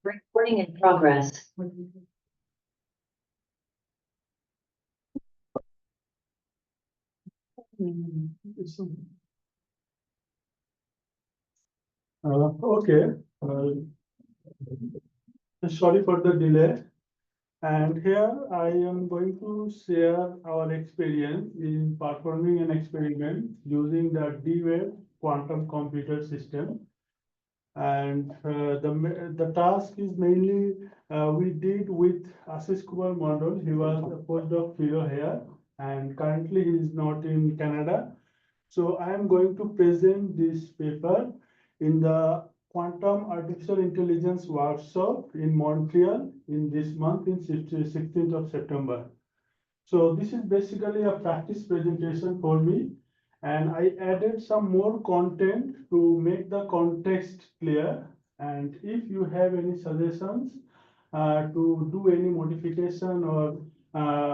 Recording in progress. Okay. Sorry for the delay. And here I am going to share our experience in performing an experiment using the D-Wave Quantum Computer System. And the task is mainly we did with Ashish Kumar Mondal. He was a postdoc fellow here, and currently he is not in Canada. So I am going to present this paper in the Quantum Artificial Intelligence workshop in Montreal in this month, in 16th of September. So this is basically a practice presentation for me, and I added some more content to make the context clear. And if you have any suggestions to do any modification or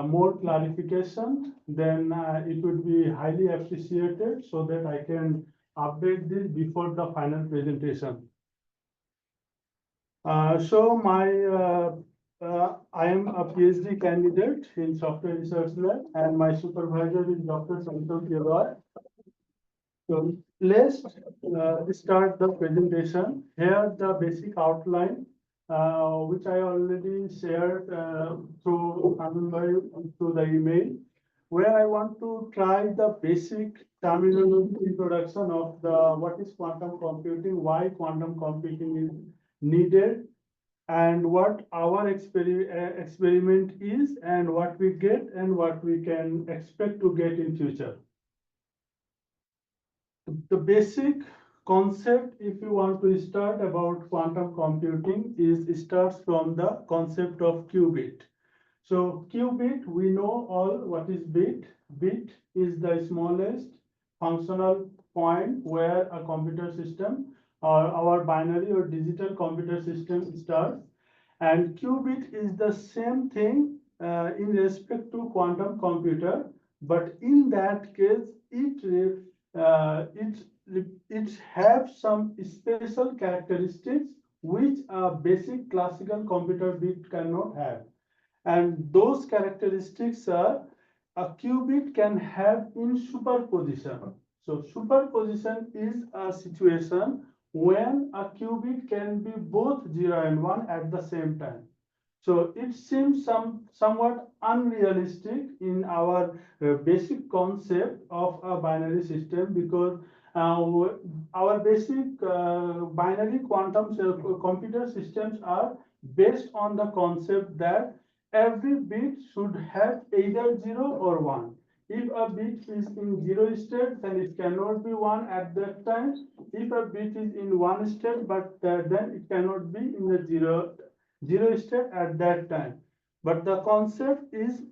more clarification, then it would be highly appreciated so that I can update this before the final presentation. I am a PhD candidate in software research lab, and my supervisor is Dr. Santosh Roy. So let's start the presentation. Here the basic outline, which I already shared through the email, where I want to try the basic terminology introduction of the what is quantum computing, why quantum computing is needed, and what our experiment is, and what we get, and what we can expect to get in future. The basic concept, if you want to start about quantum computing, starts from the concept of qubit. So qubit, we know all what is bit. Bit is the smallest functional point where a computer system or our binary or digital computer system starts. And qubit is the same thing in respect to quantum computer, but in that case, it have some special characteristics which a basic classical computer bit cannot have. And those characteristics are a qubit can have in superposition. So superposition is a situation when a qubit can be both 0 and 1 at the same time. So it seems somewhat unrealistic in our basic concept of a binary system, because our basic binary quantum computer systems are based on the concept that every bit should have either 0 or 1. If a bit is in 0 state, then it cannot be 1 at that time. If a bit is in 1 state, but then it cannot be in the 0 state at that time. But the concept is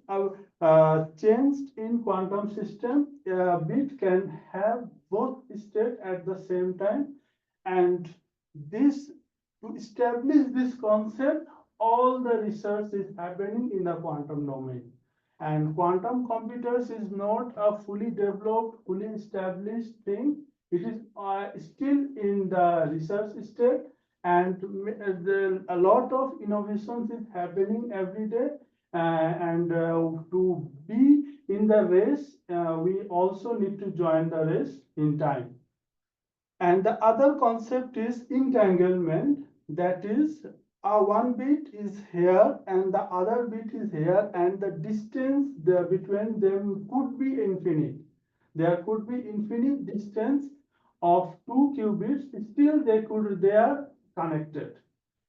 changed in quantum system. A bit can have both state at the same time, and this to establish this concept, all the research is happening in the quantum domain. And quantum computers is not a fully developed, fully established thing. It is still in the research state, and a lot of innovations is happening every day. To be in the race, we also need to join the race in time. And the other concept is entanglement. That is, one bit is here and the other bit is here, and the distance between them could be infinite. There could be infinite distance of two qubits, still they are connected.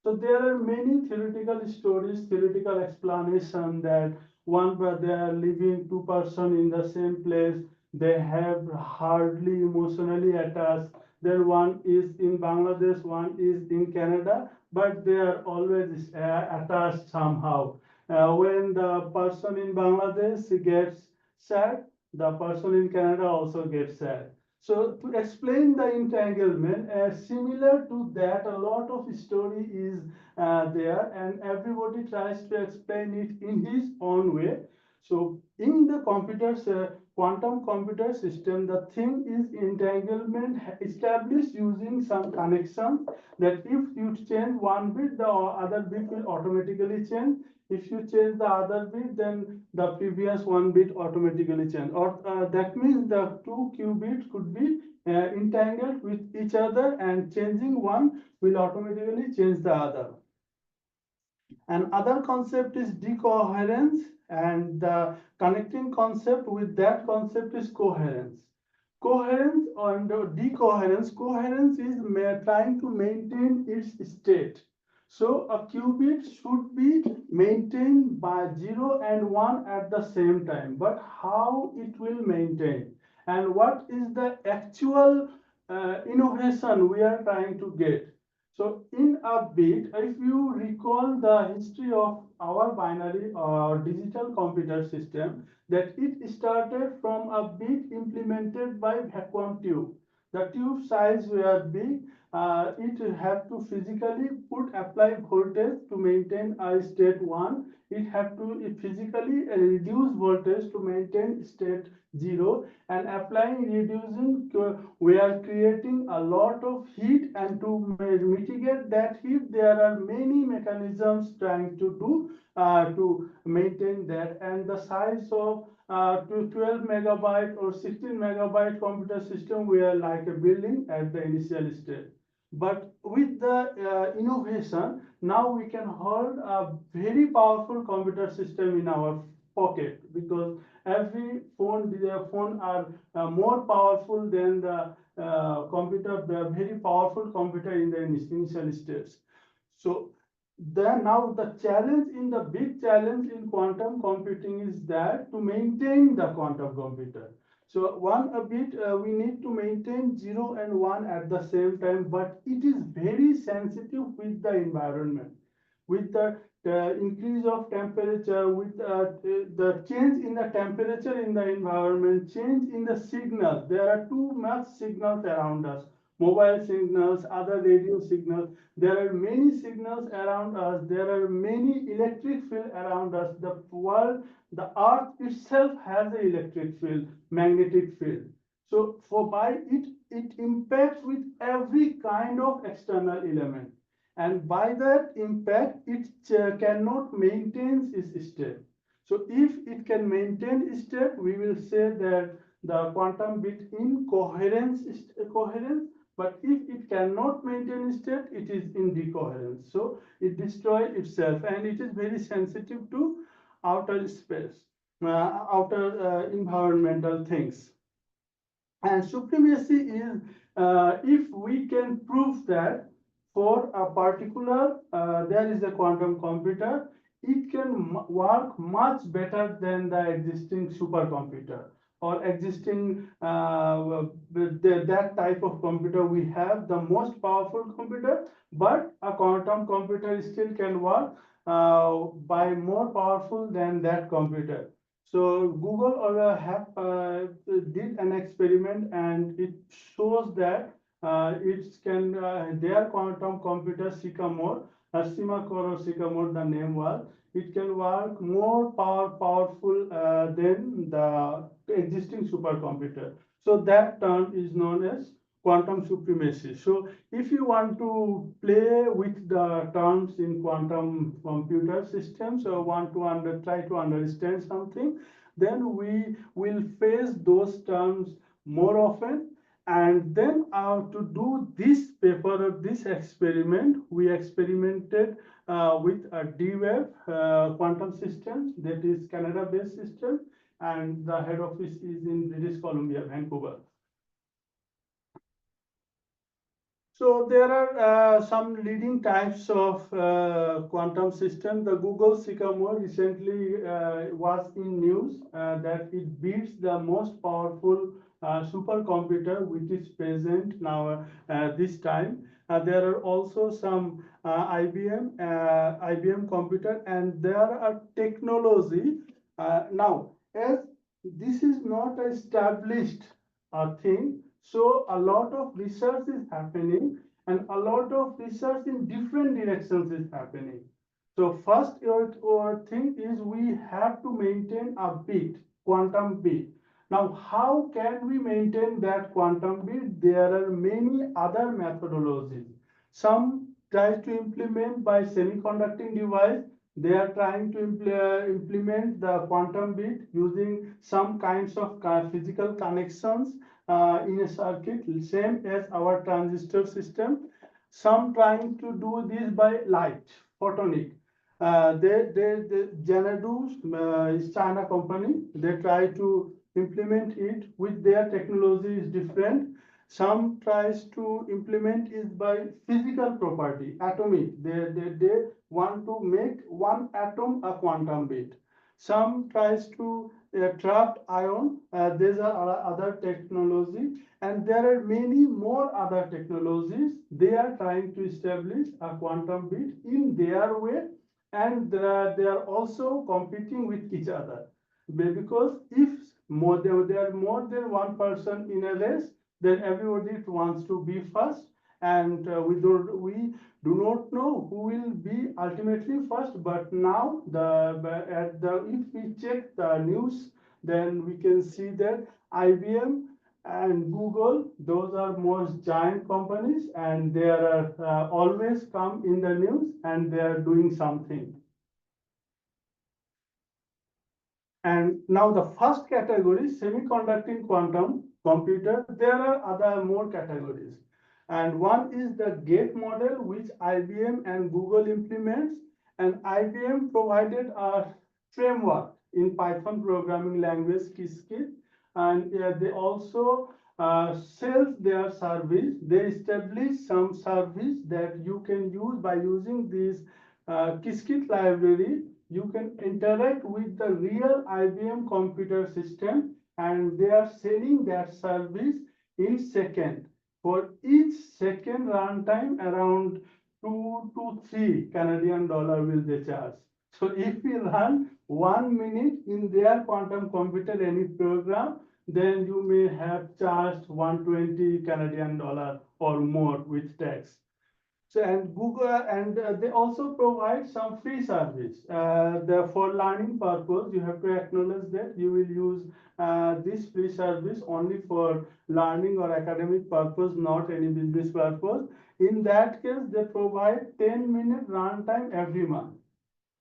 So there are many theoretical stories, theoretical explanation that they are living two person in the same place, they have hardly emotionally attached. Then one is in Bangladesh, one is in Canada, but they are always attached somehow. When the person in Bangladesh gets sad, the person in Canada also gets sad. So to explain the entanglement, similar to that, a lot of story is there, and everybody tries to explain it in his own way. So in the computers, quantum computer system, the thing is entanglement established using some connection that if you change one bit, the other bit will automatically change. If you change the other bit, then the previous one bit automatically change. Or that means the two qubits could be entangled with each other, and changing one will automatically change the other. And other concept is decoherence, and the connecting concept with that concept is coherence. Coherence and decoherence. Coherence is trying to maintain its state. So a qubit should be maintained by 0 and 1 at the same time. But how it will maintain? And what is the actual innovation we are trying to get? So in a bit, if you recall the history of our binary or digital computer system, that it started from a bit implemented by vacuum tube. The tube size were big. It had to physically apply voltage to maintain a state 1. It had to physically reduce voltage to maintain state 0, and applying reducing we are creating a lot of heat, and to mitigate that heat there are many mechanisms trying to do to maintain that. And the size of to 12 megabyte or 16 megabyte computer system were like a building at the initial stage. But with the innovation, now we can hold a very powerful computer system in our pocket, because every phone are more powerful than the computer, the very powerful computer in the initial stage. So then now the challenge in the big challenge in quantum computing is that to maintain the quantum computer. So one a bit we need to maintain 0 and 1 at the same time, but it is very sensitive with the environment, with the increase of temperature, with the change in the temperature in the environment, change in the signals. There are too much signals around us, mobile signals, other radio signals. There are many signals around us. There are many electric field around us. The world, the earth itself has an electric field, magnetic field. So it impacts with every kind of external element, and by that impact it cannot maintain its state. So if it can maintain state, we will say that the quantum bit in coherence is coherence. But if it cannot maintain state, it is in decoherence. So it destroys itself, and it is very sensitive to outer space, outer environmental things. And supremacy is if we can prove that for a particular there is a quantum computer, it can work much better than the existing supercomputer or existing that type of computer we have, the most powerful computer. But a quantum computer still can work by more powerful than that computer. So Google did an experiment, and it shows that their quantum computer Sycamore, Sycamore or Sycamore the name was, it can work more powerful than the existing supercomputer. So that term is known as quantum supremacy. So if you want to play with the terms in quantum computer systems, or want to try to understand something, then we will face those terms more often. And then to do this paper or this experiment, we experimented with a D-Wave quantum system, that is Canada-based system, and the head office is in British Columbia, Vancouver. So there are some leading types of quantum system. The Google Sycamore recently was in news that it beats the most powerful supercomputer which is present now this time. There are also some IBM computer, and there are technology. Now, as this is not an established thing, so a lot of research is happening, and a lot of research in different directions is happening. So first our thing is we have to maintain a bit, quantum bit. Now, how can we maintain that quantum bit? There are many other methodologies. Some try to implement by semiconducting device. They are trying to implement the quantum bit using some kinds of physical connections in a circuit, same as our transistor system. Some trying to do this by light, photonic. They Xanadu is China company. They try to implement it with their technology is different. Some tries to implement is by physical property, atomic. They want to make one atom a quantum bit. Some tries to trapped ion. These are other technology, and there are many more other technologies. They are trying to establish a quantum bit in their way, and they are also competing with each other. Because if there are more than one person in a race, then everybody wants to be first, and we do not know who will be ultimately first. But now if we check the news, then we can see that IBM and Google, those are most giant companies, and they are always come in the news, and they are doing something. And now the first category, semiconducting quantum computer, there are other more categories. And one is the gate model, which IBM and Google implements. And IBM provided a framework in Python programming language, Qiskit. And they also sell their service. They establish some service that you can use by using this Qiskit library. You can interact with the real IBM computer system, and they are selling that service in second. For each second runtime, around 2 to 3 Canadian dollar will they charge. So if we run 1 minute in their quantum computer any program, then you may have charged 120 Canadian dollar or more with tax. So and Google and they also provide some free service. For learning purpose, you have to acknowledge that you will use this free service only for learning or academic purpose, not any business purpose. In that case, they provide 10-minute runtime every month.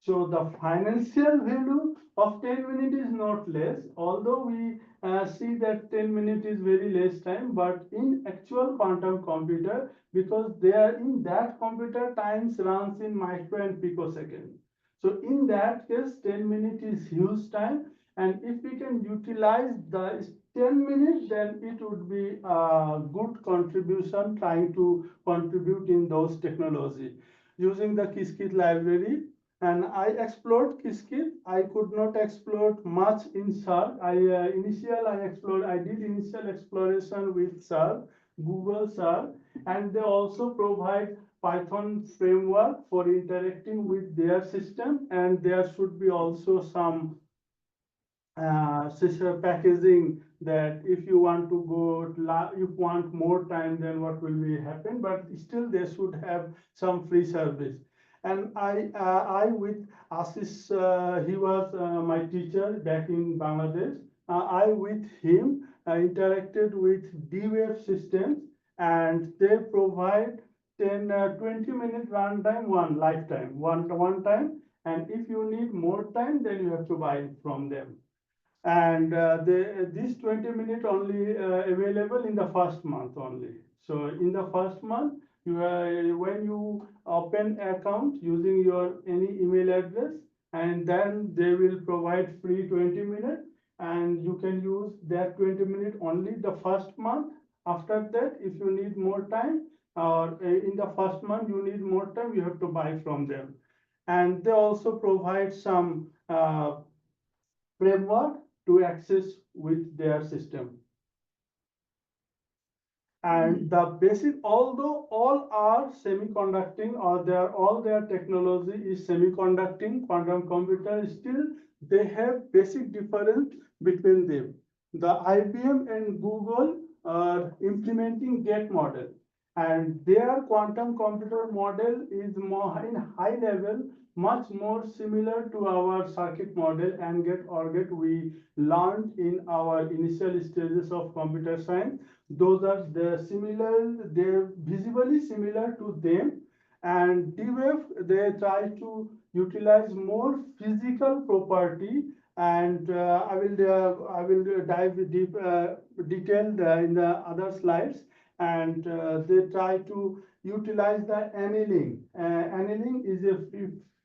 So the financial value of 10 minutes is not less, although we see that 10 minutes is very less time, but in actual quantum computer, because they are in that computer, times runs in micro and picosecond. So in that case, 10 minutes is huge time, and if we can utilize the 10 minutes, then it would be a good contribution trying to contribute in those technology. Using the Qiskit library, and I explored Qiskit. I could not explore much in SAR. I did initial exploration with SAR, Google SAR, and they also provide Python framework for interacting with their system, and there should be also some system packaging that if you want to go, if you want more time, then what will be happen, but still they should have some free service. And I with Ashish, he was my teacher back in Bangladesh. I with him interacted with D-Wave systems, and they provide 20-minute runtime, one time. And if you need more time, then you have to buy it from them. And this 20-minute only available in the first month only. So in the first month, when you open account using your any email address, and then they will provide free 20 minutes, and you can use that 20 minutes only the first month. After that, if you need more time, or in the first month you need more time, you have to buy from them. And they also provide some framework to access with their system. And the basic, although all are semiconducting, or all their technology is semiconducting quantum computer, still they have basic difference between them. The IBM and Google are implementing gate model, and their quantum computer model is more in high level, much more similar to our circuit model and get or get we learned in our initial stages of computer science. Those are the similar, they're visibly similar to them. And D-Wave, they try to utilize more physical property, and I will dive deep detailed in the other slides. And they try to utilize the annealing. Annealing is a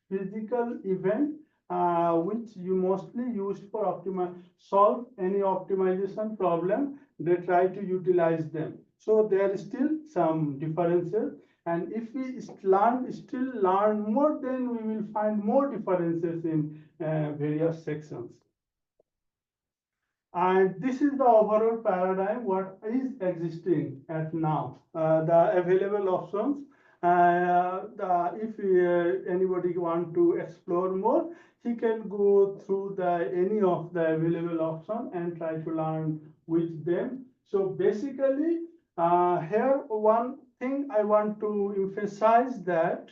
physical event which you mostly use for solve any optimization problem. They try to utilize them. So there is still some differences, and if we still learn more, then we will find more differences in various sections. And this is the overall paradigm what is existing at now. The available options. If anybody want to explore more, he can go through any of the available option and try to learn with them. So basically, here one thing I want to emphasize that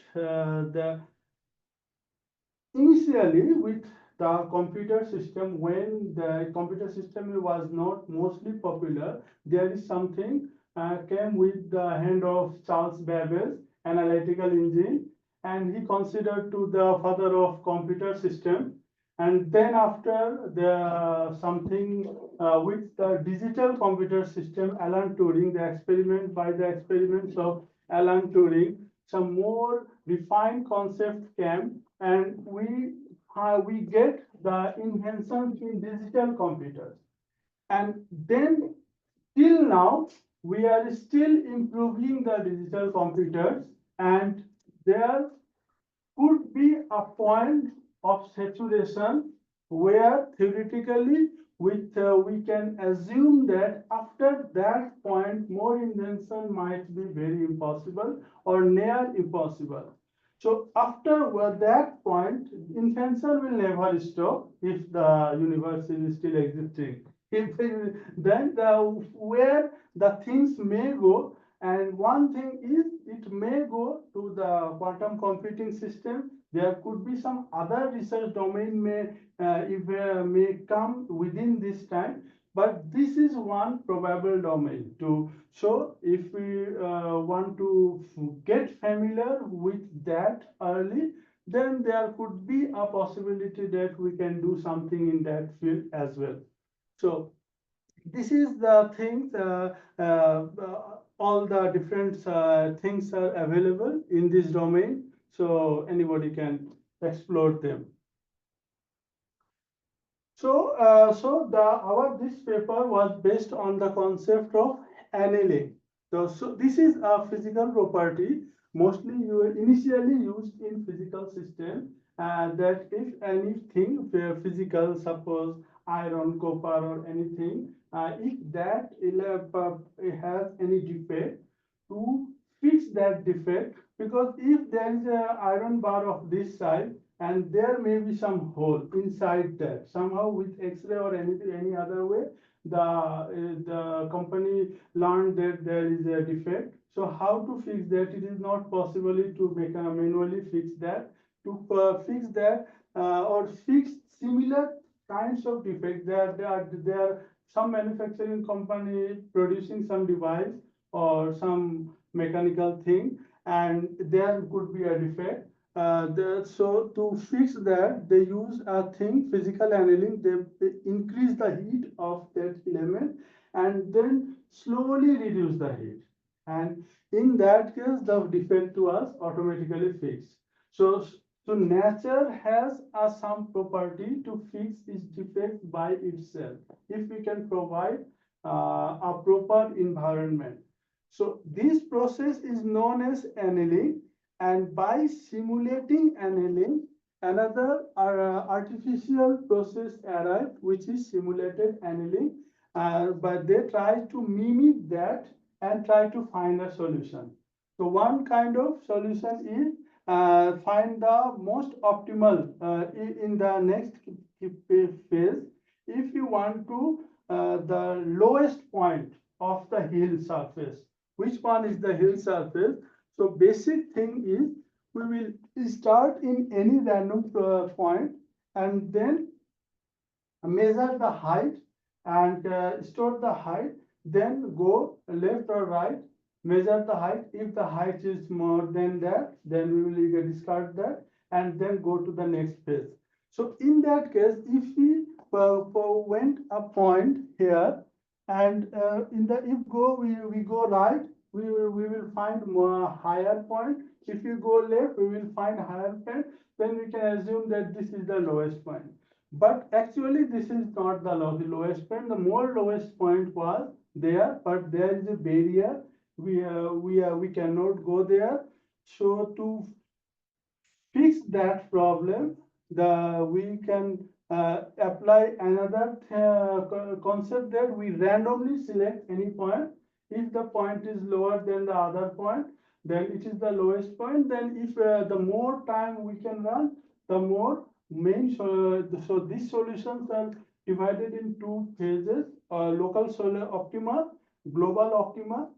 initially with the computer system, when the computer system was not mostly popular, there is something came with the hand of Charles Babbage, analytical engine, and he considered to the father of computer system. And then after the something with the digital computer system, Alan Turing, the experiments of Alan Turing, some more refined concept came, and we get the inventions in digital computers. And then till now, we are still improving the digital computers, and there could be a point of saturation where theoretically we can assume that after that point, more invention might be very impossible or near impossible. So after that point, invention will never stop if the universe is still existing. Then where the things may go, and one thing is it may go to the quantum computing system. There could be some other research domain may come within this time, but this is one probable domain to show. If we want to get familiar with that early, then there could be a possibility that we can do something in that field as well. So this is the things, all the different things are available in this domain, so anybody can explore them. So, this paper was based on the concept of annealing. So this is a physical property, mostly initially used in physical system, that if anything physical, suppose iron, copper, or anything, if that has any defect, to fix that defect, because if there is an iron bar of this size, and there may be some hole inside that, somehow with X-ray or any other way, the company learned that there is a defect. So how to fix that? It is not possible to manually fix that. To fix that or fix similar kinds of defects, there are some manufacturing company producing some device or some mechanical thing, and there could be a defect. So to fix that, they use a thing, physical annealing. They increase the heat of that element and then slowly reduce the heat. And in that case, the defect was automatically fixed. So nature has some property to fix its defect by itself if we can provide a proper environment. So this process is known as annealing. And by simulating annealing, another artificial process arrived, which is simulated annealing. But they try to mimic that and try to find a solution. So one kind of solution is find the most optimal in the next phase. If you want to the lowest point of the hill surface, which one is the hill surface? So basic thing is we will start in any random point and then measure the height and store the height, then go left or right, measure the height. If the height is more than that, then we will discard that and then go to the next phase. So in that case, if we went a point here and in the if go we go right, we will find more higher point. If you go left, we will find higher point. Then we can assume that this is the lowest point. But actually, this is not the lowest point. The more lowest point was there, but there is a barrier. We cannot go there. So to fix that problem, we can apply another concept that we randomly select any point. If the point is lower than the other point, then it is the lowest point. Then if the more time we can run, the more main. So these solutions are divided in two phases: local solar optima, global optima.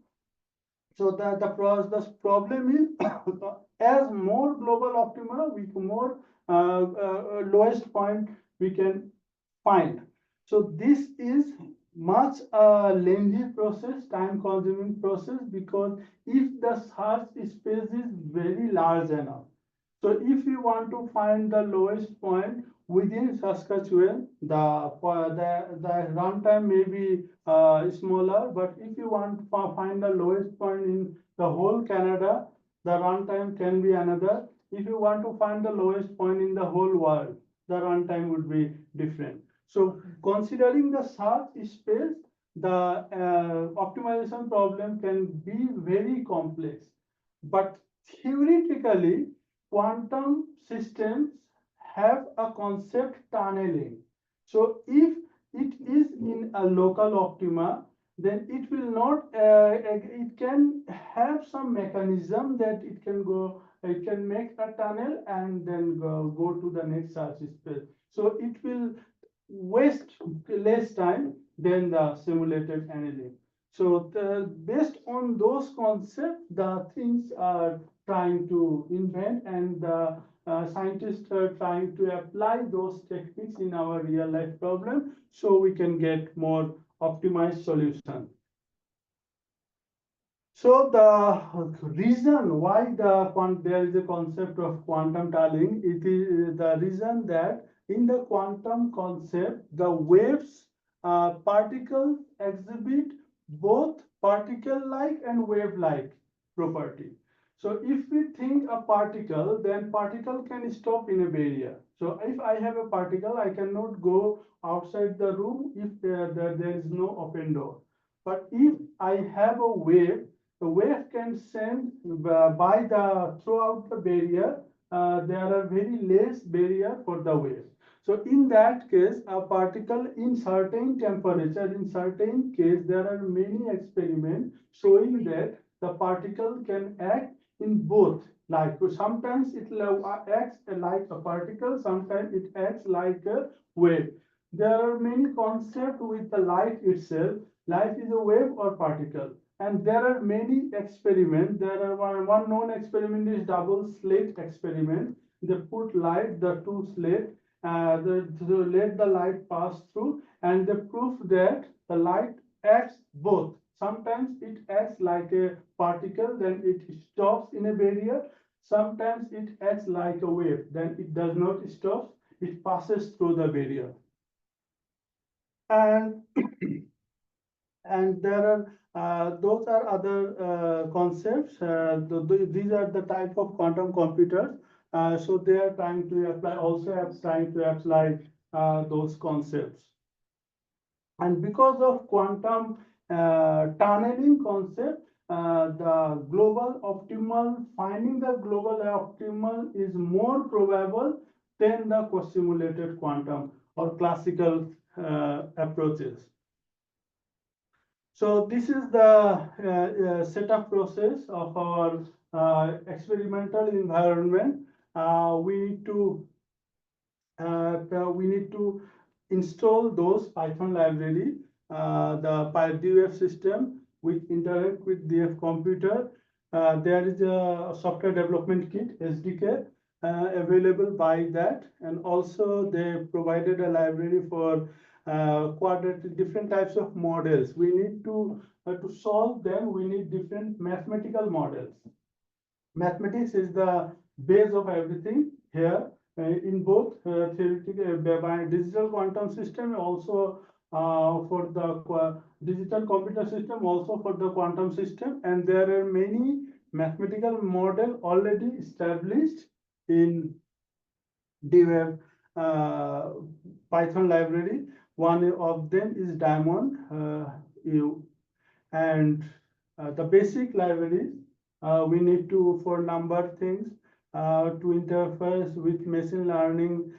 So the problem is as more global optima, we more lowest point we can find. So this is much lengthy process, time consuming process, because if the search space is very large enough, so if you want to find the lowest point within Saskatchewan, the runtime may be smaller, but if you want to find the lowest point in the whole Canada, the runtime can be another. If you want to find the lowest point in the whole world, the runtime would be different. So considering the search space, the optimization problem can be very complex. But theoretically, quantum systems have a concept tunneling. So if it is in a local optima, then it will not, it can have some mechanism that it can make a tunnel and then go to the next search space. So it will waste less time than the simulated annealing. So based on those concepts, the things are trying to invent, and the scientists are trying to apply those techniques in our real life problem so we can get more optimized solution. So the reason why there is a concept of quantum tunneling, it is the reason that in the quantum concept, the waves, particles exhibit both particle-like and wave-like property. So if we think a particle, then particle can stop in a barrier. So if I have a particle, I cannot go outside the room if there is no open door. But if I have a wave, the wave can send throughout the barrier. There are very less barrier for the wave. So in that case, a particle in certain temperature, in certain case, there are many experiments showing that the particle can act in both. Like sometimes it acts like a particle, sometimes it acts like a wave. There are many concepts with the light itself. Light is a wave or particle. And there are many experiments. There are one known experiment is double slit experiment. They put light, the two slit, let the light pass through, and they prove that the light acts both. Sometimes it acts like a particle, then it stops in a barrier. Sometimes it acts like a wave, then it does not stop, it passes through the barrier. And and there are those are other concepts. These are the type of quantum computers. So they are trying to apply, trying to apply those concepts. And because of quantum tunneling concept, finding the global optimal is more probable than the simulated quantum or classical approaches. So this is the setup process of our experimental environment. We need to install those Python library, the D-Wave system, which interact with D-Wave computer. there is a software development kit SDK available by that, and also they provided a library for quadratic different types of models. We need to solve them. We need different mathematical models. Mathematics is the base of everything here in both theoretical by digital quantum system, also for the digital computer system, also for the quantum system, and there are many mathematical model already established in D-Wave Python library. One of them is Diamond and the basic libraries we need to for number things to interface with machine learning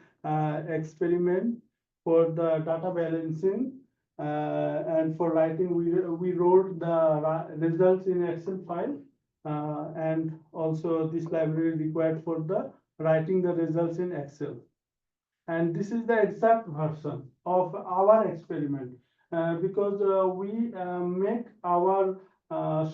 experiment for the data balancing and for writing we wrote the results in Excel file and also this library required for the writing the results in Excel. And this is the exact version of our experiment because we make our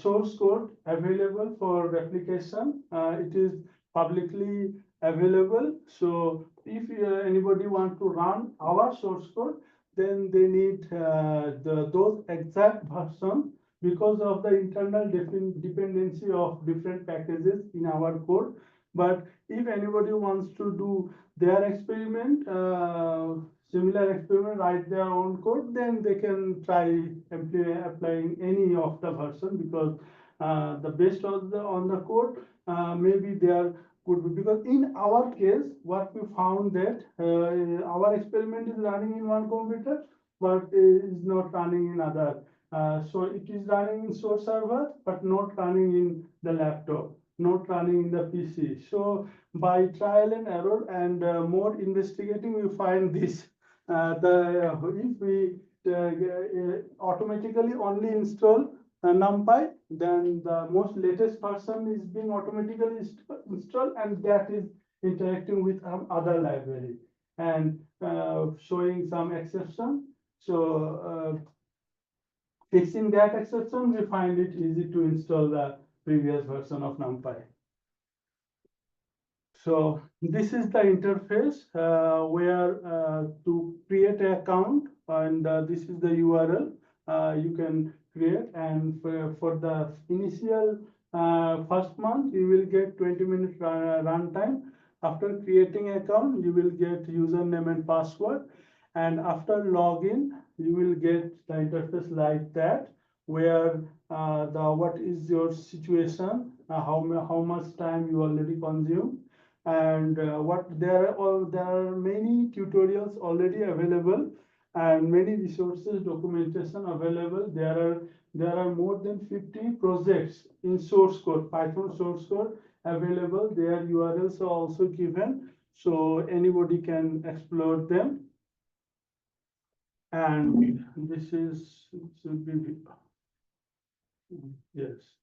source code available for replication. It is publicly available. So if anybody want to run our source code, then they need those exact version because of the internal dependency of different packages in our code. But if anybody wants to do their experiment, similar experiment, write their own code, then they can try applying any of the version because the based on the code, maybe there could be, because in our case, what we found that our experiment is running in one computer, but is not running in other. So it is running in source server, but not running in the laptop, not running in the PC. So by trial and error and more investigating, we find this. If we automatically only install NumPy, then the most latest version is being automatically installed, and that is interacting with other library and showing some exception. So fixing that exception, we find it easy to install the previous version of NumPy. So this is the interface where to create an account, and this is the URL you can create, and for the initial first month you will get 20-minute run time. After creating account, you will get username and password, and after login you will get the interface like that, where what is your situation, how much time you already consume, and there are many tutorials already available and many resources documentation available. There are more than 50 projects in source code, Python source code available. Their URLs are also given, so anybody can explore them. And this is, it should be, yes.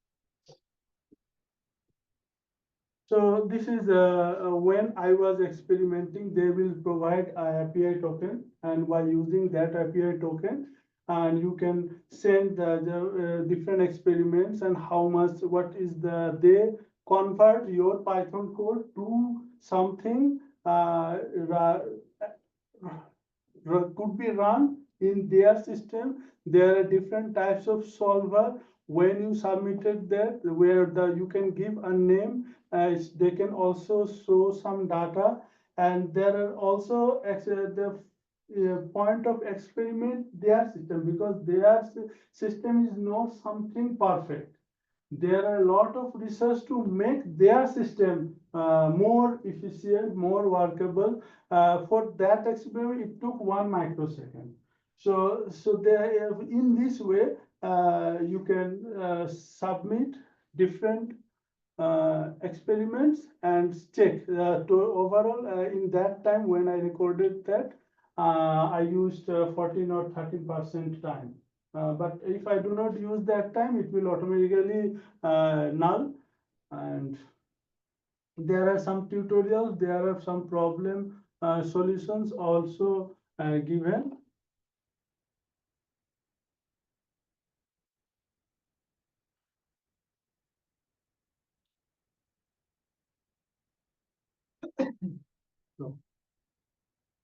So this is when I was experimenting, they will provide a API token, and by using that API token, and you can send the different experiments and how much, what is they convert your Python code to something could be run in their system. There are different types of solver. When you submitted that, where you can give a name, they can also show some data, and there are also the point of experiment their system, because their system is not something perfect. There are a lot of research to make their system more efficient, more workable. For that experiment, it took 1 microsecond. So there, in this way, you can submit different experiments and check to overall in that time when I recorded that I used 14 or 13% time. But if I do not use that time, it will automatically null. And there are some tutorials, there are some problem solutions also given. So,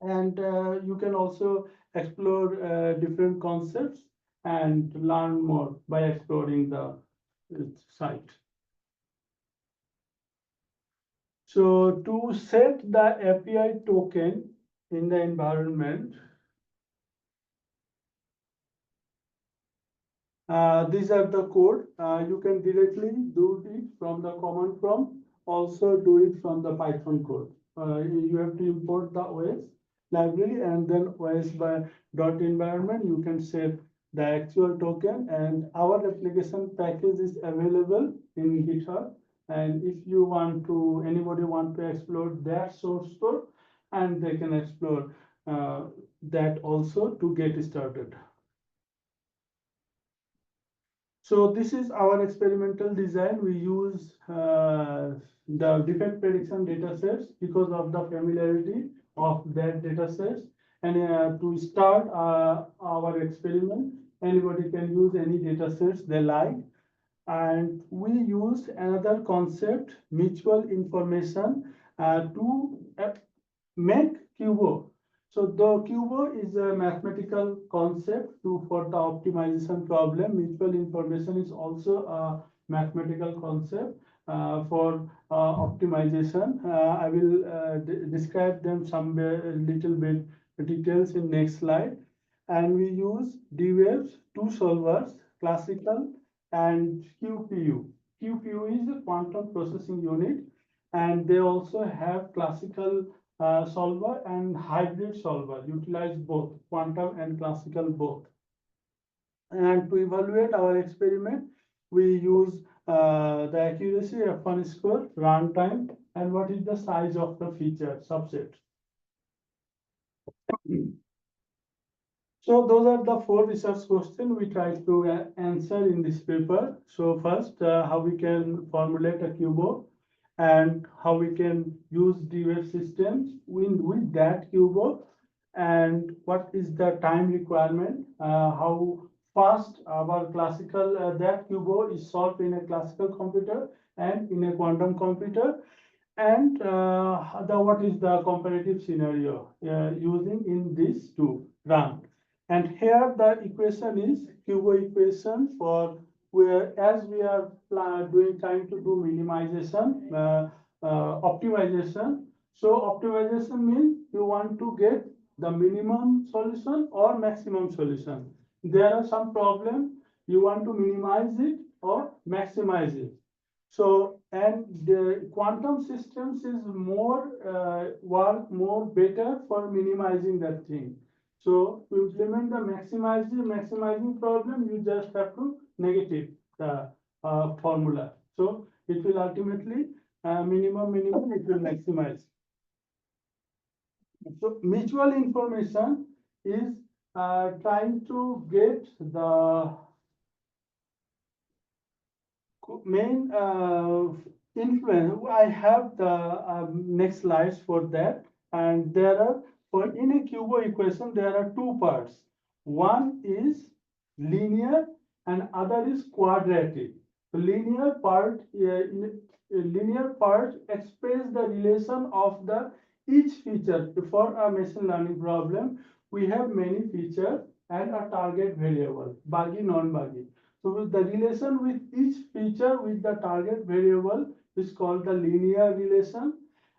and you can also explore different concepts and learn more by exploring the site. So to set the API token in the environment, these are the code. You can directly do it from the command prompt, also do it from the Python code. You have to import the OS library and then OS by dot environment. You can set the actual token, and our application package is available in GitHub. And if you want to, anybody want to explore their source code, and they can explore that also to get started. So this is our experimental design. We use the defect prediction datasets because of the familiarity of that datasets. And to start our experiment, anybody can use any datasets they like. And we used another concept, mutual information, to make QBO. So the QBO is a mathematical concept for the optimization problem. Mutual information is also a mathematical concept for optimization. I will describe them somewhere a little bit details in next slide. And we use D-Waves, two solvers, classical and QPU. QPU is a quantum processing unit, and they also have classical solver and hybrid solver, utilize both quantum and classical both. And to evaluate our experiment, we use the accuracy, F1 score, runtime, and what is the size of the feature subset. So those are the 4 research questions we try to answer in this paper. So first, how we can formulate a QBO, and how we can use D-Wave systems with that QBO, and what is the time requirement, how fast our classical that QBO is solved in a classical computer and in a quantum computer, and what is the comparative scenario using in these two run. And here the equation is QBO equation for where, as we are trying to do minimization, optimization. So optimization means you want to get the minimum solution or maximum solution. There are some problems you want to minimize it or maximize it. So, and the quantum systems is more work more better for minimizing that thing. So to implement the maximizing problem, you just have to negative the formula. So it will ultimately minimum, it will maximize. So mutual information is trying to get the main influence. I have the next slides for that, and there are, for in a QBO equation there are two parts. One is linear and other is quadratic. The linear part expresses the relation of the each feature. For a machine learning problem, we have many features and a target variable, buggy, non-buggy. So with the relation with each feature with the target variable is called the linear relation,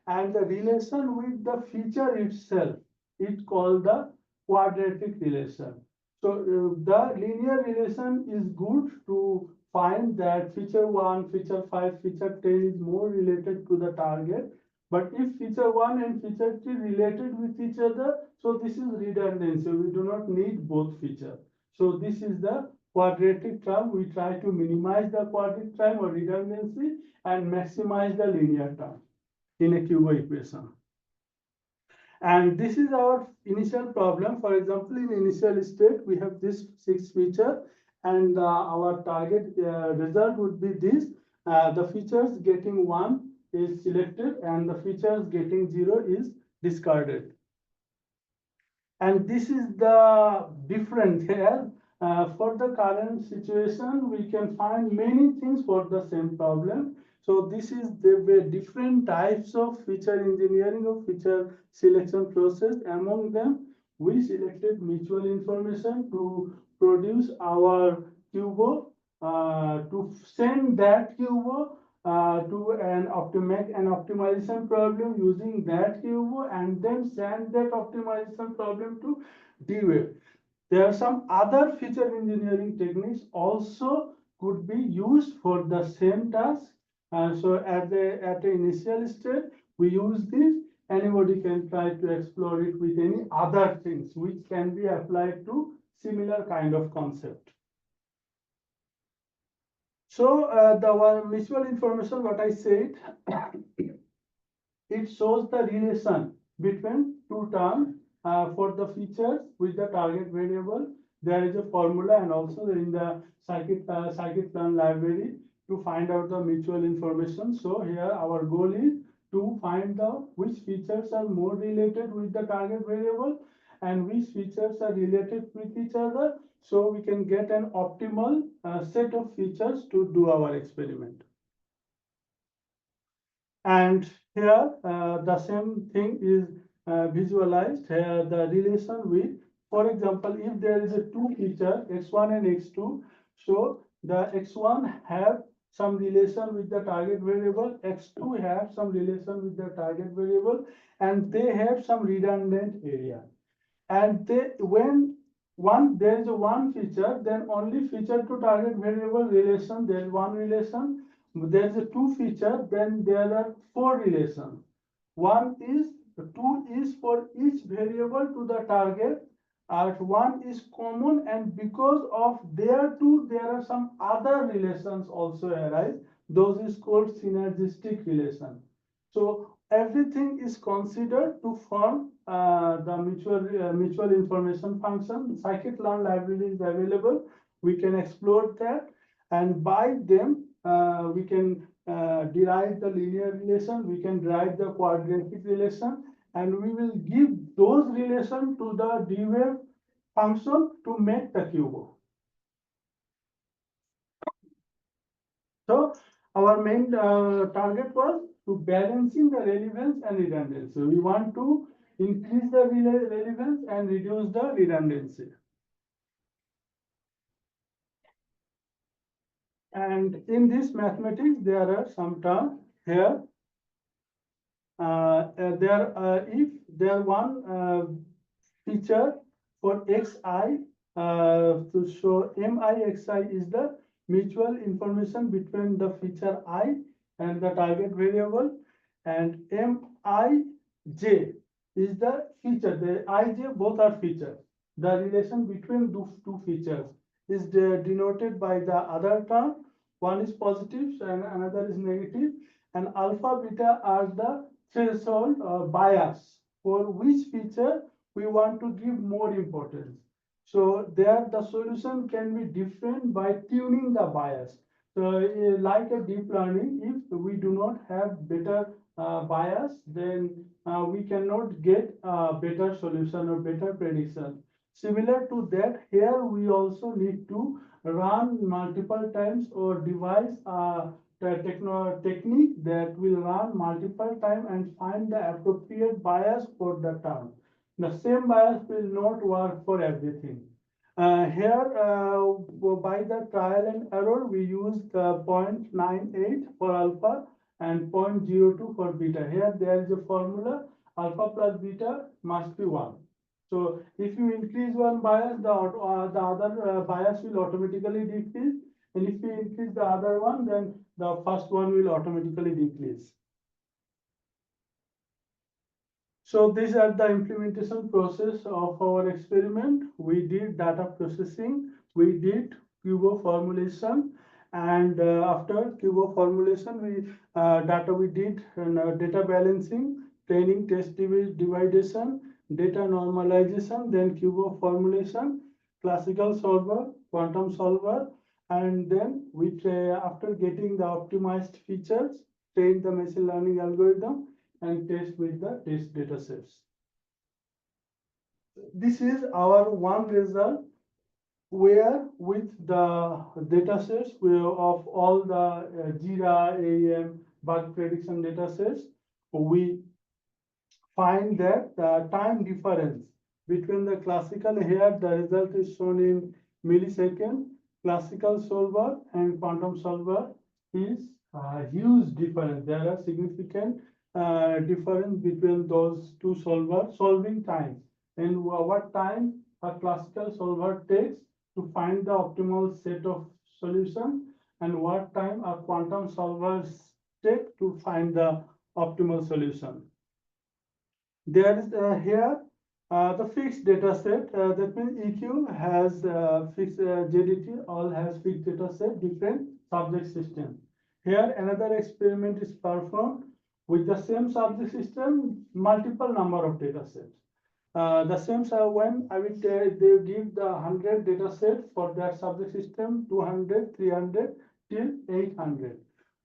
and the relation with the feature itself is called the quadratic relation. So the linear relation is good to find that feature 1, feature 5, feature 10 is more related to the target. But if feature 1 and feature 3 related with each other, so this is redundancy. We do not need both features. So this is the quadratic term. We try to minimize the quadratic term or redundancy and maximize the linear term in a QBO equation. And this is our initial problem. For example, in initial state, we have this 6 feature, and our target result would be this. The features getting 1 is selected, and the features getting 0 is discarded. And this is the difference here. For the current situation, we can find many things for the same problem. So this is the different types of feature engineering or feature selection process. Among them, we selected mutual information to produce our QBO, to send that QBO to make an optimization problem using that QBO, and then send that optimization problem to D-Wave. There are some other feature engineering techniques also could be used for the same task. So at the initial stage, we use this. Anybody can try to explore it with any other things which can be applied to similar kind of concept. So the one mutual information, what I said, it shows the relation between two terms for the features with the target variable. There is a formula, and also in the scikit-learn library to find out the mutual information. So here our goal is to find out which features are more related with the target variable and which features are related with each other, so we can get an optimal set of features to do our experiment. And here the same thing is visualized here, the relation with, for example, if there is a two feature x1 and x2, so the x1 have some relation with the target variable, x2 have some relation with the target variable, and they have some redundant area. And they, when there is a one feature, then only feature to target variable relation, there is one relation. There is a two feature, then there are four relations. Two is for each variable to the target, one is common, and because of there two, there are some other relations also arise. Those is called synergistic relation. So everything is considered to form the mutual information function. Scikit-learn library is available. We can explore that, and by them we can derive the linear relation, we can derive the quadratic relation, and we will give those relations to the D-Wave function to make the QBO. So our main target was to balancing the relevance and redundancy. We want to increase the relevance and reduce the redundancy. And in this mathematics, there are some terms here. If there one feature for xi, to show mixi is the mutual information between the feature I and the target variable, and mij is the feature. The ij both are features. The relation between those two features is denoted by the other term. One is positive and another is negative, and alpha beta are the threshold bias for which feature we want to give more importance. So there the solution can be different by tuning the bias. So like a deep learning, if we do not have better bias, then we cannot get a better solution or better prediction. Similar to that, here we also need to run multiple times or devise a technique that will run multiple times and find the appropriate bias for the term. The same bias will not work for everything. Here, by the trial and error, we used 0.98 for alpha and 0.02 for beta. Here, there is a formula, alpha plus beta must be 1. So if you increase one bias, the other bias will automatically decrease. And if you increase the other one, then the first one will automatically decrease. So these are the implementation process of our experiment. We did data processing, we did QBO formulation, and after QBO formulation, we did data balancing, training, test dividation, data normalization, then QBO formulation, classical solver, quantum solver, and then we after getting the optimized features, train the machine learning algorithm and test with the test data sets. This is our one result where with the datasets of all the JIRA, AEEM, bug prediction datasets, we find that the time difference between the classical, here the result is shown in millisecond, classical solver and quantum solver is a huge difference. There are significant difference between those two solving times, and what time a classical solver takes to find the optimal set of solution, and what time a quantum solver take to find the optimal solution. There is here the fixed data set. That means EQ has fixed JDT, all has fixed data set, different subject system. Here another experiment is performed with the same subject system, multiple number of data sets. The same when I will they give the 100 data set for that subject system, 200, 300 till 800.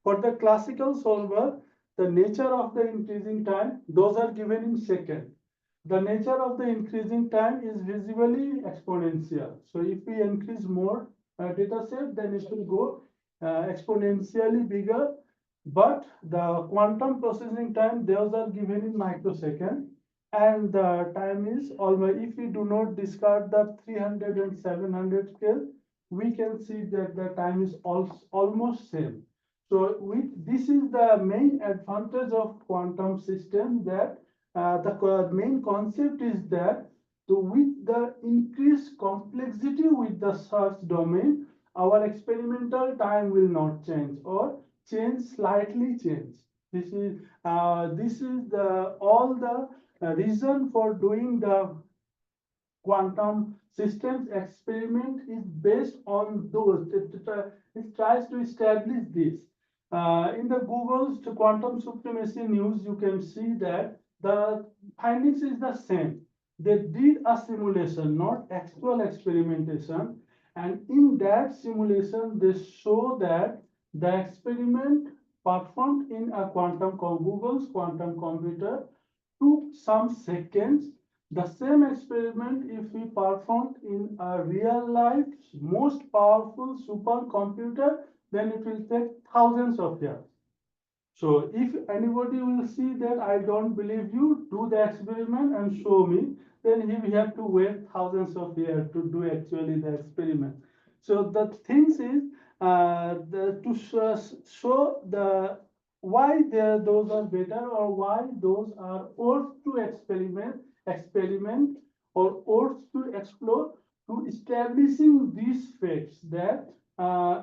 For the classical solver, the nature of the increasing time, those are given in second. The nature of the increasing time is visibly exponential. So if we increase more data set, then it will go exponentially bigger. But the quantum processing time, those are given in microsecond. And the time is almost, if we do not discard the 300 and 700 scale, we can see that the time is almost same. So this is the main advantage of quantum system, that the main concept is that with the increased complexity with the search domain, our experimental time will not change or slightly change. This is the all the reason for doing the quantum systems experiment is based on those. It tries to establish this. In the Google's quantum supremacy news, you can see that the findings is the same. They did a simulation, not actual experimentation. And in that simulation, they show that the experiment performed in a Google's quantum computer took some seconds. The same experiment, if we performed in a real life, most powerful supercomputer, then it will take thousands of years. So if anybody will see that I don't believe you, do the experiment and show me, then he will have to wait thousands of years to do actually the experiment. So the things is to show the why those are better or why those are worth to experiment or worth to explore, to establishing these facts that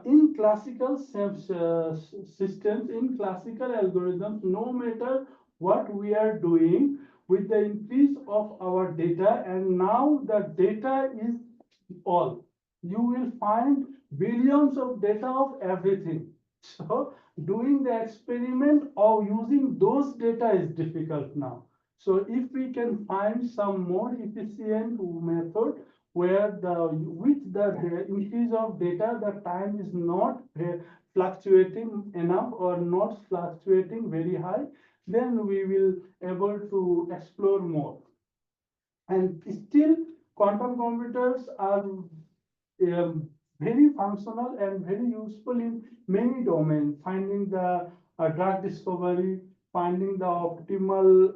in classical systems, in classical algorithms, no matter what we are doing, with the increase of our data, and now the data is all, you will find billions of data of everything. So doing the experiment of using those data is difficult now. So if we can find some more efficient method where with the increase of data, the time is not fluctuating enough or not fluctuating very high, then we will able to explore more. And still, quantum computers are very functional and very useful in many domains, finding the drug discovery, finding the optimal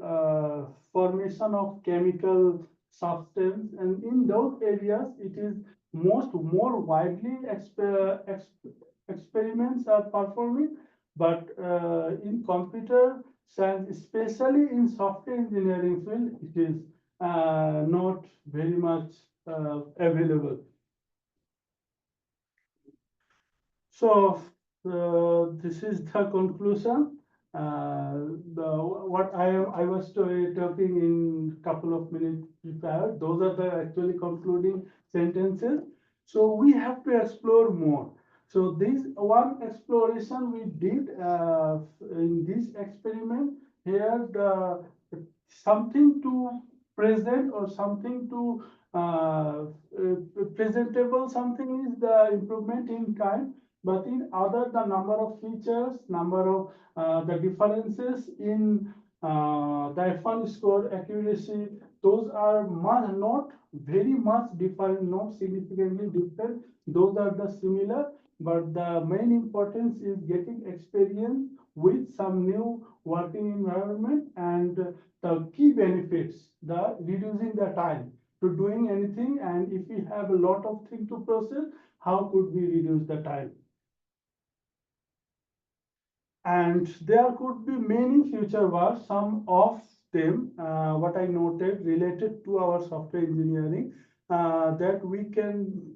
formation of chemical substance, and in those areas it is more widely experiments are performing. But in computer science, especially in software engineering field, it is not very much available. So this is the conclusion. What I was talking in couple of minutes prior, those are the actually concluding sentences. So we have to explore more. So this one exploration we did in this experiment here, the something to present or something to presentable something is the improvement in time. But in other, the number of features, number of the differences in the F1 score, accuracy, those are not very much different, not significantly different. Those are the similar, but the main importance is getting experience with some new working environment, and the key benefits, the reducing the time to doing anything. And if we have a lot of things to process, how could we reduce the time? And there could be many future works. Some of them, what I noted related to our software engineering, that we can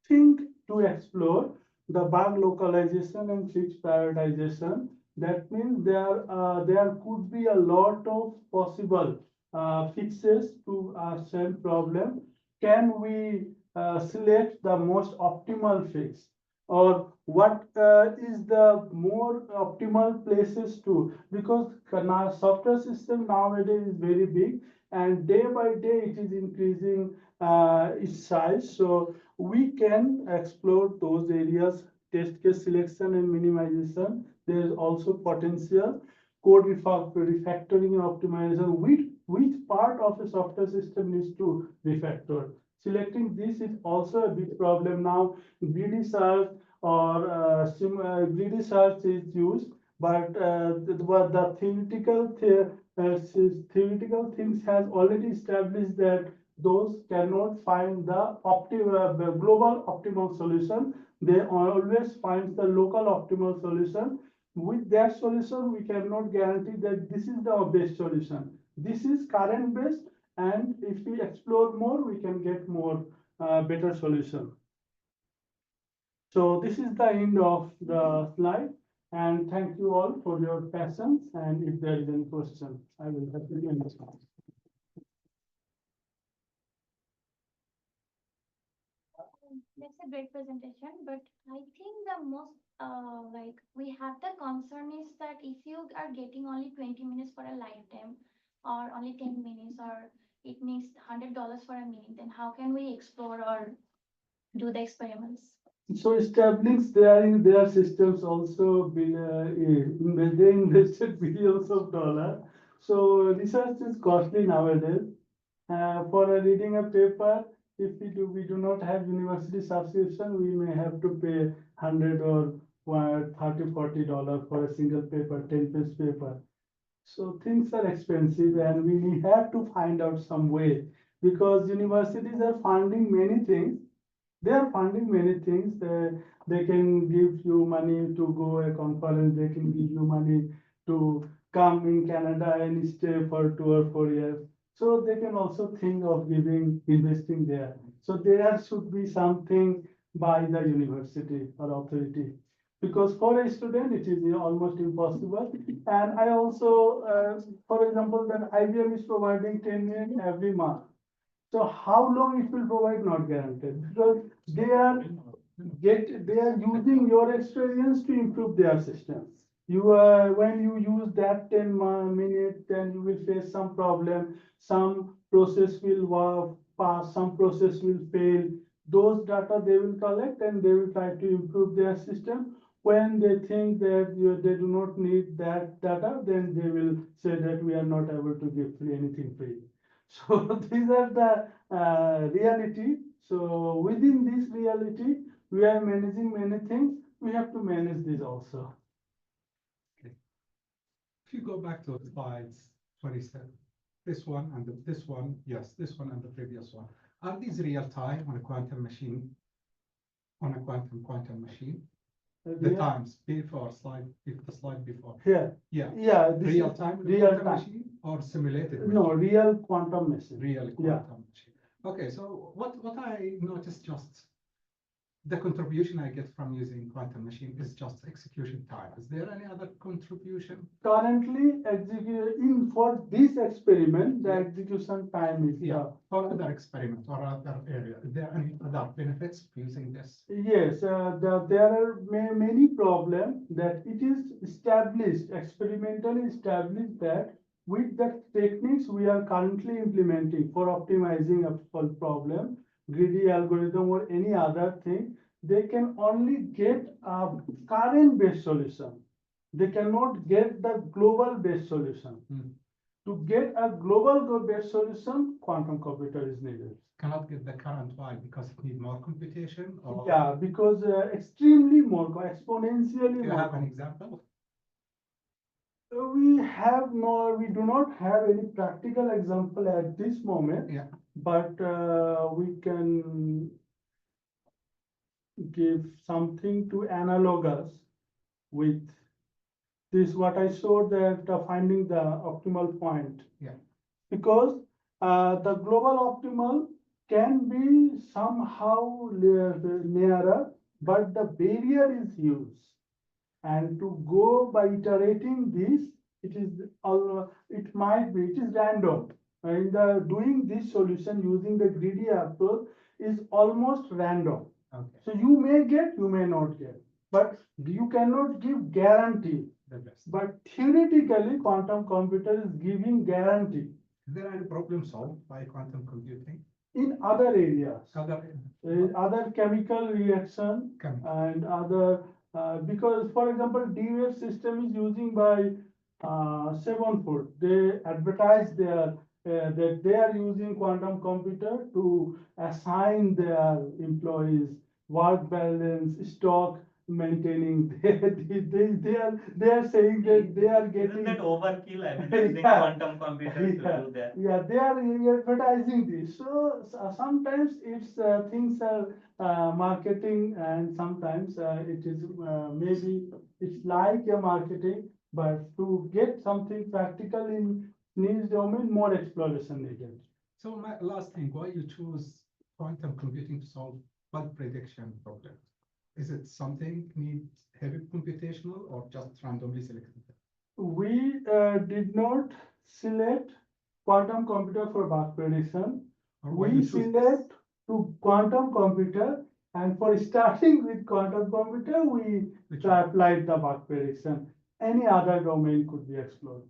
think to explore the bug localization and fix prioritization. That means there could be a lot of possible fixes to a same problem. Can we select the most optimal fix? Or what is the more optimal places to, because now software system nowadays is very big, and day by day it is increasing its size. So we can explore those areas, test case selection and minimization. There is also potential code refactoring and optimization. Which part of a software system needs to refactor? Selecting this is also a big problem now. Greedy search or greedy search is used, but the theoretical things has already established that those cannot find the the global optimal solution. They always find the local optimal solution. With that solution, we cannot guarantee that this is the best solution. This is current best, and if we explore more, we can get more better solution. So this is the end of the slide, and thank you all for your patience. And if there is any question, I will happily answer. That's a great presentation, but I think the most like we have the concern is that if you are getting only 20 minutes for a lifetime, or only 10 minutes, or it needs $100 for a minute, then how can we explore or do the experiments? So establishing there in their systems also they invested billions of dollars. So research is costly nowadays. For reading a paper, if we do not have university subscription, we may have to pay 100 or $30-40 for a single paper, 10-page paper. So things are expensive, and we have to find out some way, because universities are funding many things. They are funding many things. They can give you money to go a conference. They can give you money to come in Canada and stay for 2 or 4 years. So they can also think of investing there. So there should be something by the university or authority, because for a student it is almost impossible. And I also, for example, that IBM is providing 10 million every month. So how long it will provide, not guaranteed, because they are using your experience to improve their systems. When you use that 10 minutes, then you will face some problem. Some process will pass, some process will fail. Those data they will collect, and they will try to improve their system. When they think that they do not need that data, then they will say that we are not able to give anything free. So these are the reality. So within this reality, we are managing many things. We have to manage this also. Okay. If you go back to slides 27, this one and this one, yes, this one and the previous one, are these real time on a quantum machine? On a quantum machine? The times before the slide before. Here. Yeah. Yeah. Real time real quantum time machine or simulated machine? No, real quantum machine. Real quantum machine. Okay, so what I noticed, just the contribution I get from using quantum machine is just execution time. Is there any other contribution? Currently, for this experiment, the execution time is for other experiment or other area. Is there any other benefits of using this? Yes, there are many problems that it is established, experimentally established, that with the techniques we are currently implementing for optimizing a problem, greedy algorithm or any other thing, they can only get a current based solution. They cannot get the global based solution. To get a global based solution, quantum computer is needed. Cannot get the current. Why? Because it needs more computation? Or Yeah, because extremely more, exponentially do you more. have an example? We do not have any practical example at this moment. Yeah. But we can give something to analog us with this, what I showed, that finding the optimal point. Yeah. Because the global optimal can be somehow nearer, but the barrier is huge. And to go by iterating this, it is random. In the doing this solution using the greedy approach is almost random. Okay. So you may get, you may not get, but you cannot give guarantee. The best. But theoretically, quantum computer is giving guarantee Is there any problem solved by quantum computing? in other areas. Other Other chemical reaction and other, because for example, D-Wave system is using by 7 Food. They advertise that they are using quantum computer to assign their employees work balance, stock maintaining. They are saying that they are getting. Isn't that overkill? I mean, using quantum computers to do that. Yeah, they are advertising this. So sometimes it's things are marketing, and sometimes it is maybe it's like a marketing, but to get something practical in niche domain, more exploration needed. So my last thing, why you choose quantum computing to solve bug prediction problem? Is it something needs heavy computational or just randomly selected? We did not select quantum computer for bug prediction. Or why We you choose this? select to quantum computer, and for starting with quantum computer, we Which one? applied the bug prediction. Any other domain could be explored.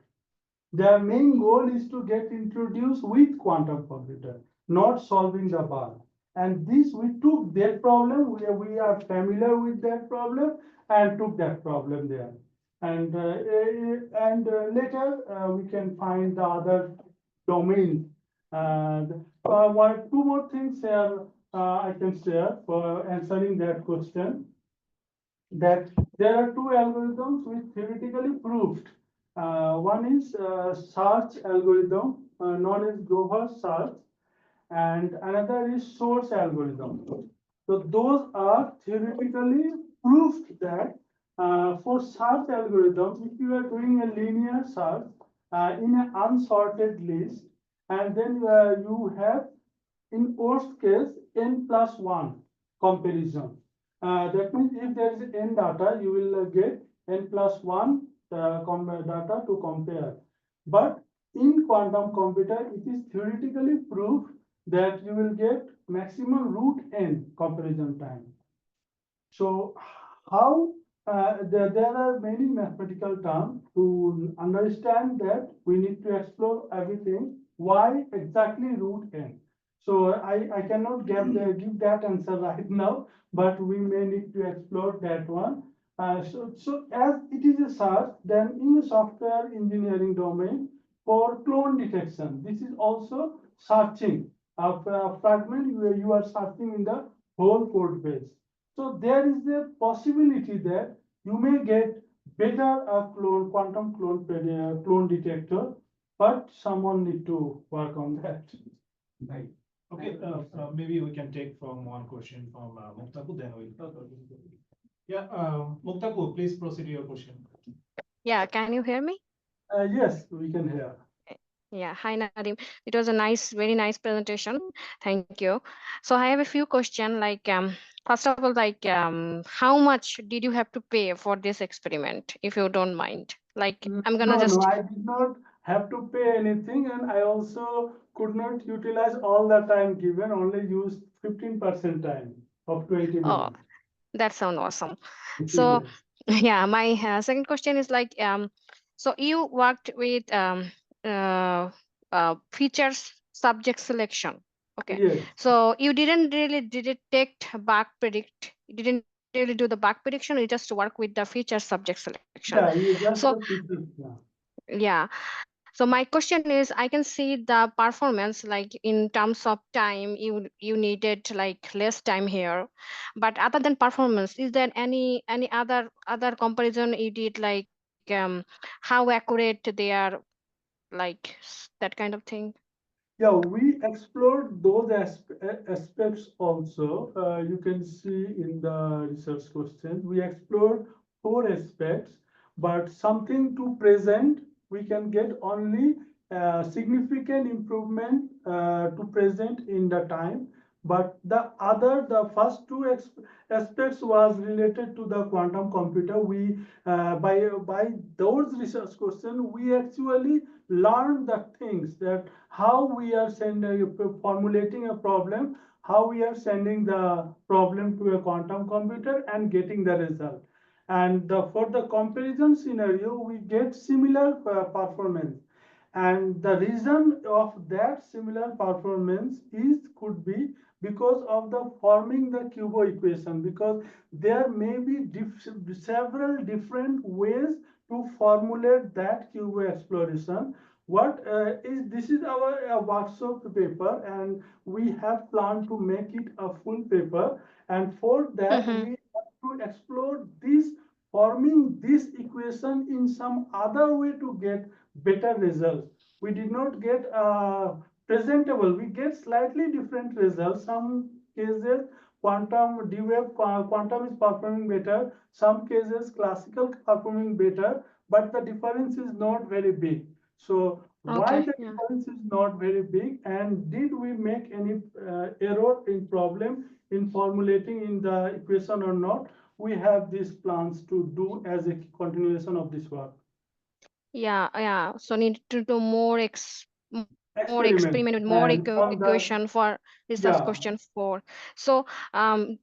Their main goal is to get introduced with quantum computer, not solving the bug. And this, we took that problem, we are familiar with that problem, and took that problem there. And later we can find the other domains. And two more things here I can share for answering that question. That there are two algorithms which theoretically proved. One is search algorithm, known as Grover search, and another is source algorithm. So those are theoretically proved that for search algorithm, if you are doing a linear search in an unsorted list, and then you have, in worst case, n+1 comparison. That means if there is n data, you will get n+1 data to compare. But in quantum computer, it is theoretically proved that you will get maximum root n comparison time. So how there are many mathematical terms to understand that we need to explore everything. Why exactly root n? So I cannot give that answer right now, but we may need to explore that one. So as it is a search, then in the software engineering domain for clone detection, this is also searching a fragment where you are searching in the whole code base. So there is a possibility that you may get better quantum clone detector, but someone need to work on that. Right. Okay, maybe we can take from one question from Muktaku, then we'll. Yeah, Muktaku, please proceed your question. Yeah, can you hear me? Yes, we can hear. Yeah, hi Nadim. It was a very nice presentation. Thank you. So I have a few questions. Like, first of all, like, how much did you have to pay for this experiment, if you don't mind? Like, I'm gonna No, just. I did not have to pay anything, and I also could not utilize all the time given. Only used 15% time of 20 Oh, minutes. that sounds awesome. So, Yes. yeah, my second question is like, so you worked with features subject selection. Okay. Yes. So you didn't really detect bug predict. You didn't really do the bug prediction. You just work with the feature subject selection. Yeah, you just So the features. Yeah. yeah. So my question is, I can see the performance like in terms of time, you needed like less time here, but other than performance, is there any other comparison you did like how accurate they are, like that kind of thing? Yeah, we explored those aspects also. You can see in the research question, we explored four aspects, but something to present, we can get only significant improvement to present in the time. But the first two aspects was related to the quantum computer. We by those research questions, we actually learned the things that how we are formulating a problem, how we are sending the problem to a quantum computer and getting the result. And for the comparison scenario, we get similar performance. And the reason of that similar performance could be because of the forming the QPU equation, because there may be several different ways to formulate that QPU exploration. This is our workshop paper, and we have planned to make it a full paper, and for that Mm-hmm. we have to explore this forming this equation in some other way to get better results. We did not get presentable, we get slightly different results. Some cases quantum D-Wave quantum is performing better, some cases classical performing better, but the difference is not very big. So why Okay, the yeah. difference is not very big, and did we make any error in problem in formulating in the equation or not? We have these plans to do as a continuation of this work. Yeah. So need to do more Experiment experiment with more and on the, equation for research yeah, question 4. So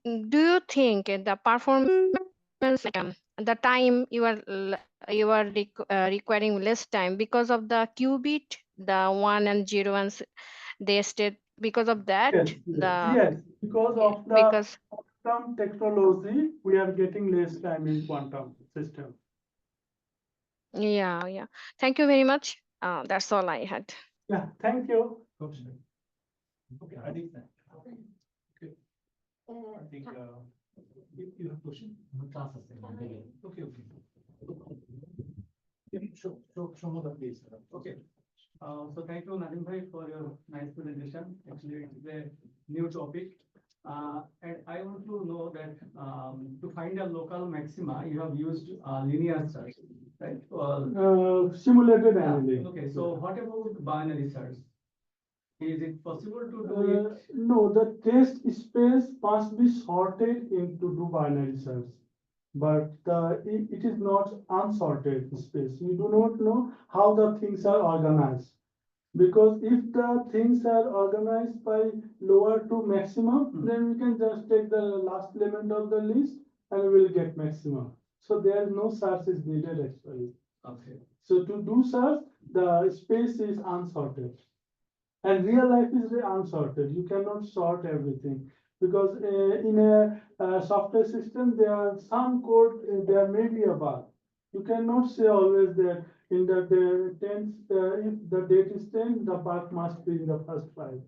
do you think the performance the time you are requiring less time because of the qubit, the 1 and 0 and they state because of that yes, the yes, because of the because quantum technology, we are getting less time in quantum system. yeah. Thank you very much. That's all I had. Yeah, thank you. Okay, I think that. Okay, I think, you have a question? Okay. Yeah, show more the please. Okay. So thank you, Nadim bhai, for your nice presentation. Actually, it is a new topic. And I want to know that to find a local maxima, you have used linear search, right? Simulated Yeah, annealing. okay, so what about binary search? Is it possible to do it? No, the test space must be sorted into do binary search, but it is not unsorted space. You do not know how the things are organized. Because if the things are organized by lower to maximum, then we can just take the last element of the list and we will get maximum. So there is no search is needed actually. Okay. So to do search, the space is unsorted. And real life is very unsorted. You cannot sort everything because in a software system, there are some code, there may be a bug. You cannot say always that in the tense, if the date is 10, the bug must be in the first 5.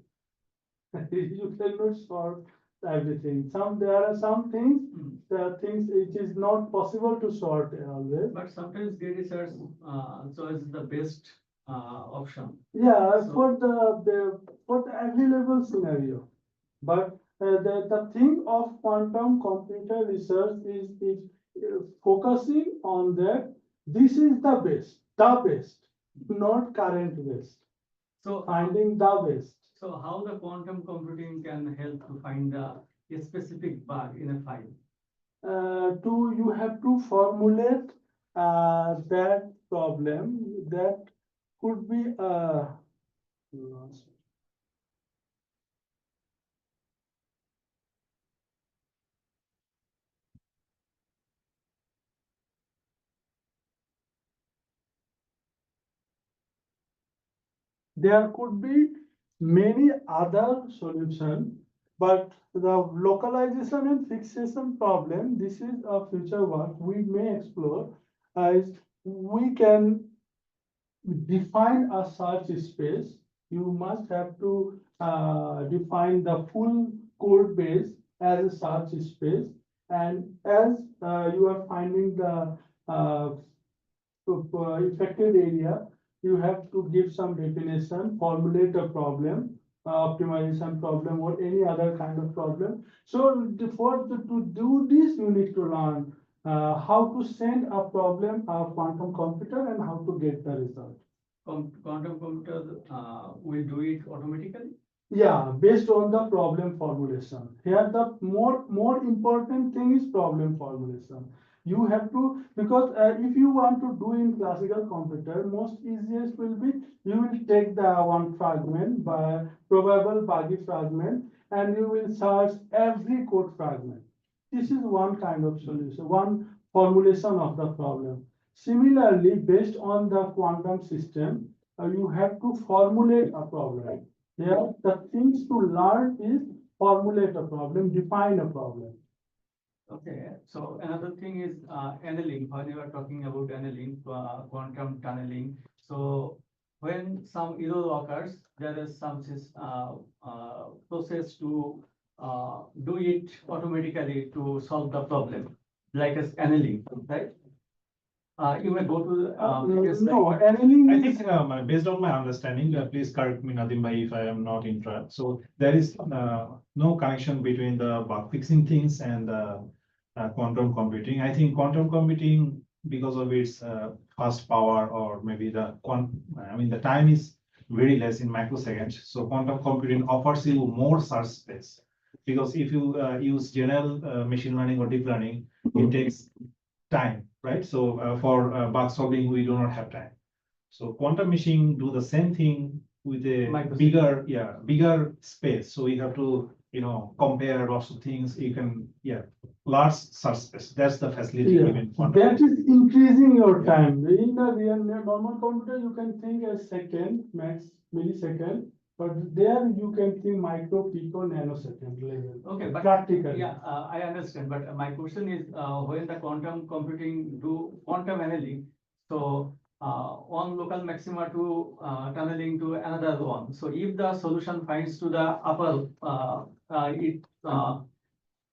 You cannot sort everything. There are some things, it is not possible to sort always. But sometimes data search choice is the best option. Yeah, So- for the available scenario. But the thing of quantum computer research is focusing on that. This is the best, not current best. So Finding the best. So how the quantum computing can help to find a specific bug in a file? You have to formulate that problem that could be there could be many other solutions, but the localization and fixation problem, this is a future work we may explore. As we can define a search space, you must have to define the full code base as a search space. And as you are finding the affected area, you have to give some definition, formulate a problem, optimization problem, or any other kind of problem. So to do this, you need to learn how to send a problem a quantum computer and how to get the result. Quantum computers will do it automatically? Yeah, based on the problem formulation. Here the more important thing is problem formulation. You have to, because if you want to do in classical computer, most easiest will be you will take the one fragment by probable buggy fragment and you will search every code fragment. This is one kind of solution, one formulation of the problem. Similarly, based on the quantum system, you have to formulate a problem. Here, the things to learn is formulate a problem, define a problem. Okay, so another thing is annealing. When you are talking about annealing, quantum tunneling. So when some error occurs, there is some process to do it automatically to solve the problem, like as annealing, right? You may go to the previous slide. No, annealing I is think based on my understanding, please correct me, Nadim bhai, if I am not in track. So there is no connection between the bug fixing things and quantum computing. I think quantum computing, because of its fast power or maybe the time is very less in microseconds. So quantum computing offers you more search space. Because if you use general machine learning or deep learning, it takes time, right? So for bug solving, we do not have time. So quantum machine do the same thing with a bigger space. So you have to, compare lots of things. You can, large search space. That's the facility Yeah, given. quantum. that is increasing your time. In the real normal computer, you can think a second, max millisecond, but there you can think micro, pico, nanosecond level. Okay, but Practically. yeah, I understand, but my question is, when the quantum computing do quantum annealing, so one local maxima to tunneling to another one. So if the solution finds to the upper,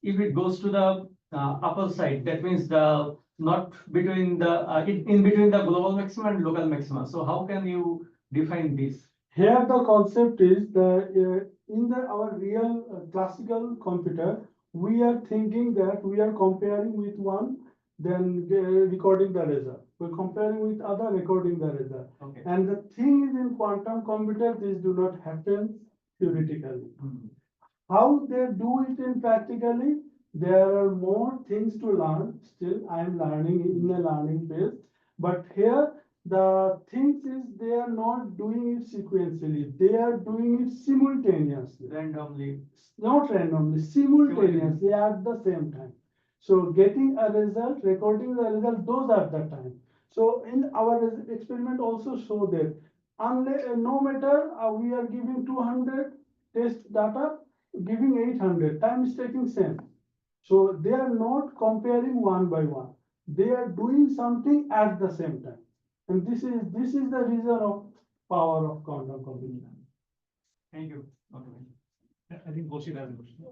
if it goes to the upper side, that means the not between the in between the global maxima and local maxima. So how can you define this? Here the concept is in our real classical computer, we are thinking that we are comparing with one, then recording the result. We're comparing with other, recording the result. Okay. And the thing is in quantum computer, this do not happen theoretically. How they do it in practically, there are more things to learn. Still, I am learning in a learning phase. But here, the things is they are not doing it sequentially. They are doing it simultaneously. Randomly. Not randomly, simultaneously at the same time. So getting a result, recording the result, those are the time. So in our experiment also show that unless, no matter we are giving 200 test data, giving 800, time is taking same. So they are not comparing one by one. They are doing something at the same time. And this is the reason of power of quantum computing. Thank you. I think Goshi has a question.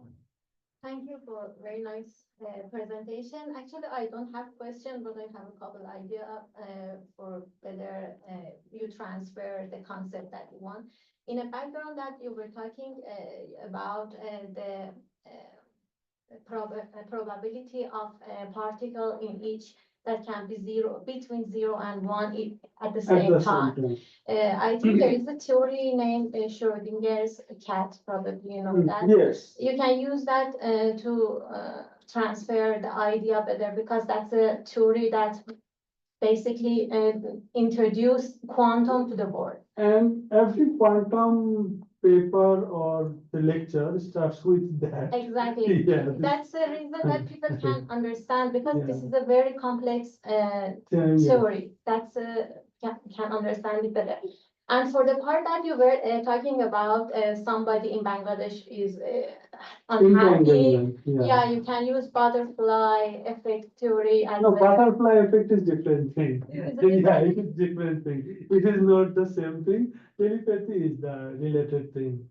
Thank you for very nice presentation. Actually, I don't have question, but I have a couple idea for whether you transfer the concept that you want. In a background that you were talking about the probability of a particle in each that can be between 0 and 1 at the same time. I think there is a theory named Schrodinger's cat, probably you know that. Yes. You can use that to transfer the idea better because that's a theory that basically introduced quantum to the board. And every quantum paper or the lecture starts with that. Exactly. Yeah. That's the reason that people can understand because this Yeah. is a very complex Yeah. theory. That's can understand it better. And for the part that you were talking about, somebody in Bangladesh is unhappy. Entanglement, Yeah, you can use butterfly effect theory as No, well. butterfly effect is different thing. Is it Yeah, different? it is different thing. It is not the same thing. Telepathy is the related thing.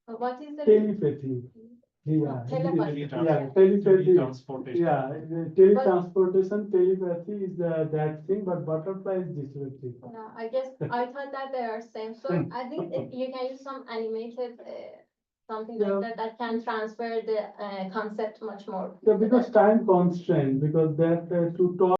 What is the? Telepathy. Yeah. Telepathy. Yeah, telepathy. Transportation. Yeah, teletransportation, telepathy is that thing, but butterfly is different thing. Yeah, I guess I thought that they are same. So I think you can use some animated something Yeah. like that can transfer the concept much more. Yeah, because time constraint, because that to talk